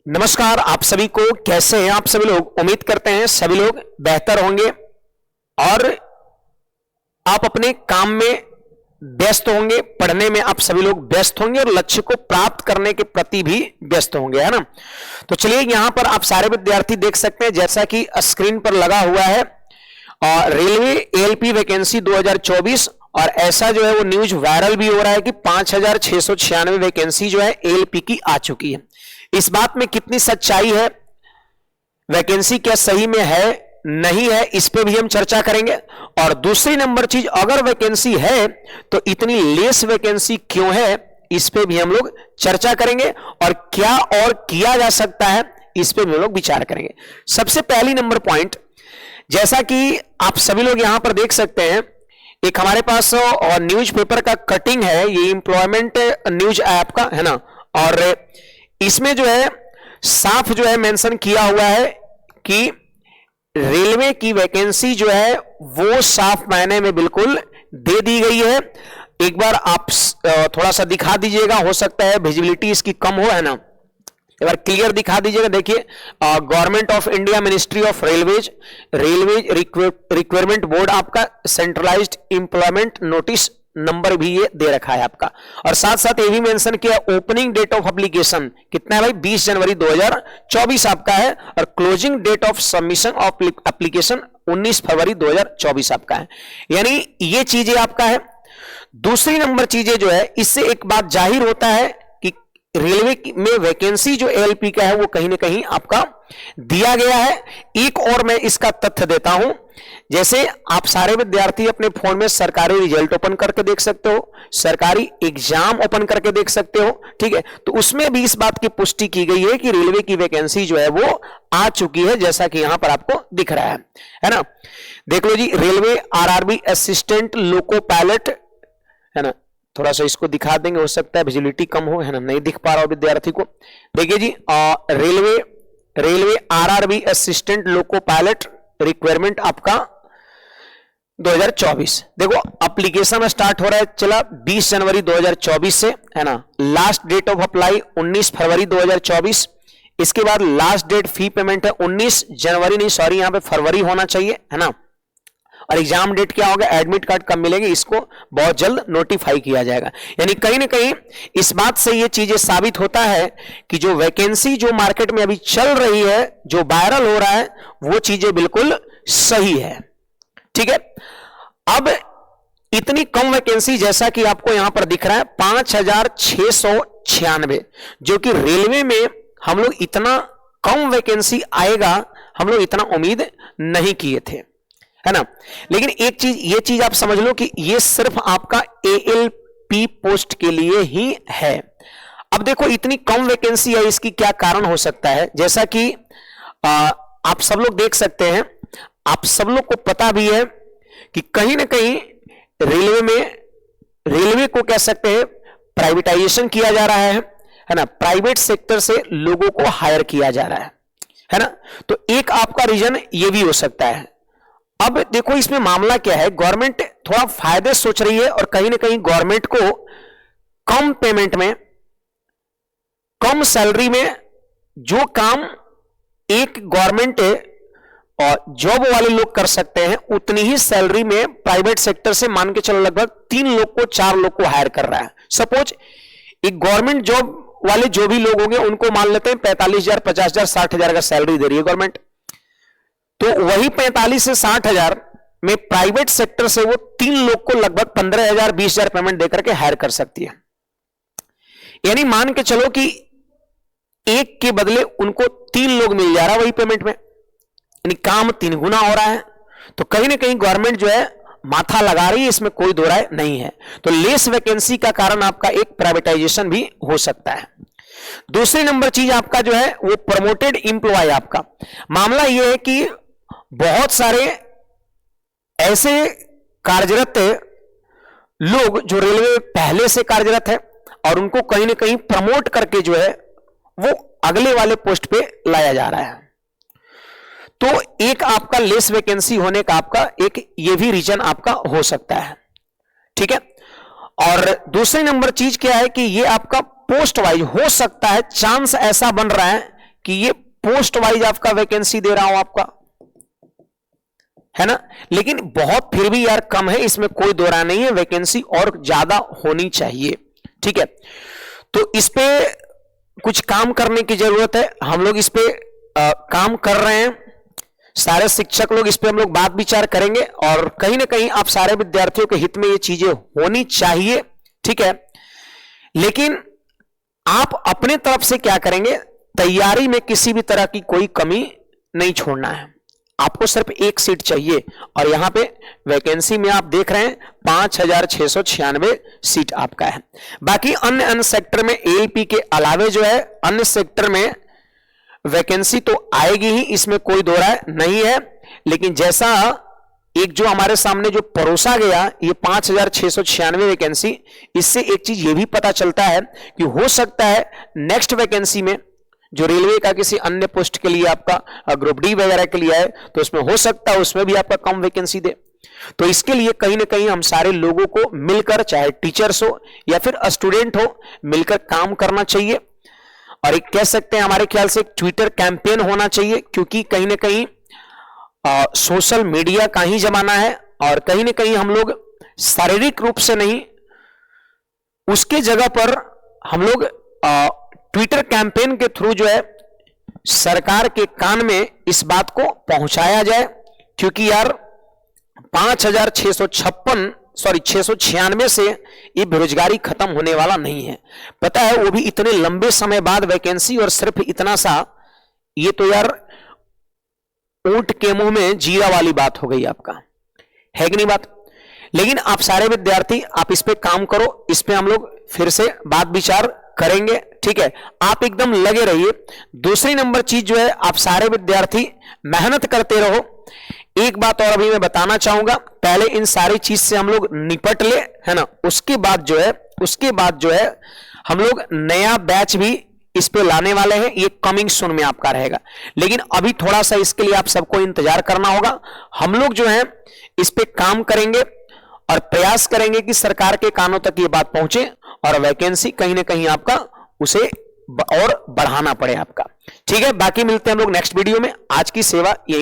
नमस्कार आप सभी को। कैसे हैं आप सभी लोग? उम्मीद करते हैं सभी लोग बेहतर होंगे और आप अपने काम में व्यस्त होंगे, पढ़ने में आप सभी लोग व्यस्त होंगे और लक्ष्य को प्राप्त करने के प्रति भी व्यस्त होंगे, है ना। तो चलिए यहां पर आप सारे विद्यार्थी देख सकते हैं जैसा कि स्क्रीन पर लगा हुआ है रेलवे एएलपी वैकेंसी 2024 और ऐसा जो है वो न्यूज वायरल भी हो रहा है कि 5696 वैकेंसी जो है एएलपी की आ चुकी है। इस बात में कितनी सच्चाई है, वैकेंसी क्या सही में है नहीं है, इस पे भी हम चर्चा करेंगे। और दूसरी नंबर चीज, अगर वैकेंसी है तो इतनी लेस वैकेंसी क्यों है, इस पे भी हम लोग चर्चा करेंगे और क्या और किया जा सकता है इस पे भी हम लोग विचार करेंगे। सबसे पहली नंबर पॉइंट, जैसा कि आप सभी लोग यहां पर देख सकते हैं, एक हमारे पास और न्यूज़पेपर का कटिंग है, ये एम्प्लॉयमेंट न्यूज ऐप का है ना, और इसमें जो है साफ जो है मेंशन किया हुआ है कि रेलवे की वैकेंसी जो है वो साफ मायने में बिल्कुल दे दी गई है। एक बार आप थोड़ा सा दिखा दीजिएगा, हो सकता है विजिबिलिटी इसकी कम हो, है ना। एक बार क्लियर दिखा दीजिएगा। देखिए, government of India ministry of railways requirement board आपका सेंट्रलाइज्ड एम्प्लॉयमेंट नोटिस नंबर भी ये दे रखा है आपका, और साथ साथ ये भी मेंशन किया ओपनिंग डेट ऑफ एप्लीकेशन कितना है भाई, 20 जनवरी 2024 आपका है, और closing date of submission of application 19 फरवरी 2024 आपका है। यानी ये चीजें आपका है। दूसरी नंबर चीजें जो है, इससे एक बात जाहिर होता है कि रेलवे में वैकेंसी जो एएलपी का है वो कहीं ना कहीं आपका दिया गया है। एक और मैं इसका तथ्य देता हूं, जैसे आप सारे विद्यार्थी अपने फोन में सरकारी रिजल्ट ओपन करके देख सकते हो, सरकारी एग्जाम ओपन करके देख सकते हो, ठीक है। तो उसमें भी इस बात की पुष्टि की गई है कि रेलवे की वैकेंसी जो है वो आ चुकी है, जैसा कि यहां पर आपको दिख रहा है ना। देख लो जी, railway RRB assistant loco pilot, है ना। थोड़ा सा इसको दिखा देंगे, हो सकता है विजिबिलिटी कम हो, है ना, नहीं दिख पा रहा हो विद्यार्थी को। देखिए जी, railway RRB assistant loco pilot requirement आपका 2024। देखो एप्लीकेशन स्टार्ट हो रहा है, चला 20 जनवरी 2024 से, है ना। लास्ट डेट ऑफ अप्लाई 19 फरवरी 2024। इसके बाद लास्ट डेट फी पेमेंट है 19 जनवरी, नहीं सॉरी यहां पे फरवरी होना चाहिए, है ना। और एग्जाम डेट क्या होगा, एडमिट कार्ड कब मिलेंगे, इसको बहुत जल्द नोटिफाई किया जाएगा। यानी कहीं ना कहीं इस बात से ये चीजें साबित होता है कि जो वैकेंसी जो मार्केट में अभी चल रही है, जो वायरल हो रहा है, वो चीजें बिल्कुल सही है, ठीक है। अब इतनी कम वैकेंसी, जैसा कि आपको यहां पर दिख रहा है 5696, जो कि रेलवे में हम लोग इतना कम वैकेंसी आएगा हम लोग इतना उम्मीद नहीं किए थे, है ना। लेकिन एक चीज, ये चीज आप समझ लो कि ये सिर्फ आपका एएलपी पोस्ट के लिए ही है। अब देखो इतनी कम वैकेंसी है, इसकी क्या कारण हो सकता है, जैसा कि आप सब लोग देख सकते हैं, आप सब लोग को पता भी है कि कहीं ना कहीं रेलवे को कह सकते हैं प्राइवेटाइजेशन किया जा रहा है ना। प्राइवेट सेक्टर से लोगों को हायर किया जा रहा है ना। तो एक आपका रीजन ये भी हो सकता है। अब देखो इसमें मामला क्या है, गवर्नमेंट थोड़ा फायदे सोच रही है और कहीं ना कहीं गवर्नमेंट को कम पेमेंट में, कम सैलरी में जो काम एक गवर्नमेंट और जॉब वाले लोग कर सकते हैं, उतनी ही सैलरी में प्राइवेट सेक्टर से मान के चलो लगभग 3 लोग को 4 लोग को हायर कर रहा है। सपोज एक गवर्नमेंट जॉब वाले जो भी लोग होंगे उनको मान लेते हैं 45,000, 50,000, 60,000 का सैलरी दे रही है गवर्नमेंट, तो वही 45 से 60,000 में प्राइवेट सेक्टर से वो 3 लोग को लगभग 15,000, 20,000 पेमेंट देकर के हायर कर सकती है। यानी मान के चलो कि एक के बदले उनको 3 लोग मिल जा रहा है वही पेमेंट में, यानी काम 3 गुना हो रहा है। तो कहीं ना कहीं गवर्नमेंट जो है माथा लगा रही है, इसमें कोई दो राय नहीं है। तो लेस वैकेंसी का कारण आपका एक प्राइवेटाइजेशन भी हो सकता है। दूसरी नंबर चीज आपका जो है वो प्रमोटेड एम्प्लॉय, आपका मामला यह है कि बहुत सारे ऐसे कार्यरत लोग जो रेलवे पहले से कार्यरत है और उनको कहीं ना कहीं प्रमोट करके जो है वो अगले वाले पोस्ट पे लाया जा रहा है। तो एक आपका लेस वैकेंसी होने का आपका एक ये भी रीजन आपका हो सकता है, ठीक है। और दूसरी नंबर चीज क्या है कि ये आपका पोस्ट वाइज हो सकता है, चांस ऐसा बन रहा है कि ये पोस्ट वाइज आपका वैकेंसी दे रहा हूं आपका, है ना, लेकिन बहुत फिर भी यार कम है, इसमें कोई दो राय नहीं है, वैकेंसी और ज्यादा होनी चाहिए। ठीक है, तो इस पे कुछ काम करने की जरूरत है, हम लोग इस पे काम कर रहे हैं, सारे शिक्षक लोग इस पे हम लोग बात विचार करेंगे और कहीं ना कहीं आप सारे विद्यार्थियों के हित में ये चीजें होनी चाहिए। ठीक है, लेकिन आप अपने तरफ से क्या करेंगे, तैयारी में किसी भी तरह की कोई कमी नहीं छोड़ना है। आपको सिर्फ एक सीट चाहिए और यहां पे वैकेंसी में आप देख रहे हैं 5696 सीट आपका है। बाकी अन्य सेक्टर में एएलपी के अलावे जो है अन्य सेक्टर में वैकेंसी तो आएगी ही, इसमें कोई दो राय नहीं है, लेकिन जैसा एक जो हमारे सामने जो परोसा गया ये 5696 वैकेंसी, इससे एक चीज ये भी पता चलता है कि हो सकता है नेक्स्ट वैकेंसी में जो रेलवे का किसी अन्य पोस्ट के लिए आपका ग्रुप डी वगैरह के लिए है तो उसमें हो सकता है उसमें भी आपका कम वैकेंसी दे। तो इसके लिए कहीं ना कहीं हम सारे लोगों को मिलकर, चाहे टीचर्स हो या फिर स्टूडेंट हो, मिलकर काम करना चाहिए। और एक कह सकते हैं हमारे ख्याल से एक ट्विटर कैंपेन होना चाहिए, क्योंकि कहीं ना कहीं सोशल मीडिया का ही जमाना है और कहीं ना कहीं हम लोग शारीरिक रूप से नहीं, उसके जगह पर हम लोग ट्विटर कैंपेन के थ्रू जो है सरकार के कान में इस बात को पहुंचाया जाए, क्योंकि यार 696 से ये बेरोजगारी खत्म होने वाला नहीं है। पता है, वो भी इतने लंबे समय बाद वैकेंसी और सिर्फ इतना सा, ये तो यार ऊंट के मुंह में जीरा वाली बात हो गई आपका, है कि नहीं बात। लेकिन आप सारे विद्यार्थी आप इस पे काम करो, इस पे हम लोग फिर से बात विचार करेंगे। ठीक है, आप एकदम लगे रहिए। दूसरी नंबर चीज जो है, आप सारे विद्यार्थी मेहनत करते रहो। एक बात और अभी मैं बताना चाहूंगा, पहले इन सारी चीज से हम लोग निपट ले, है ना, उसके बाद जो है हम लोग नया बैच भी इस पे लाने वाले हैं, ये कमिंग सून में आपका रहेगा। लेकिन अभी थोड़ा सा इसके लिए आप सबको इंतजार करना होगा। हम लोग जो है इस पे काम करेंगे और प्रयास करेंगे कि सरकार के कानों तक ये बात पहुंचे और वैकेंसी कहीं ना कहीं आपका उसे और बढ़ाना पड़े आपका। ठीक है, बाकी मिलते हैं हम लोग नेक्स्ट वीडियो में। आज की सेवा यही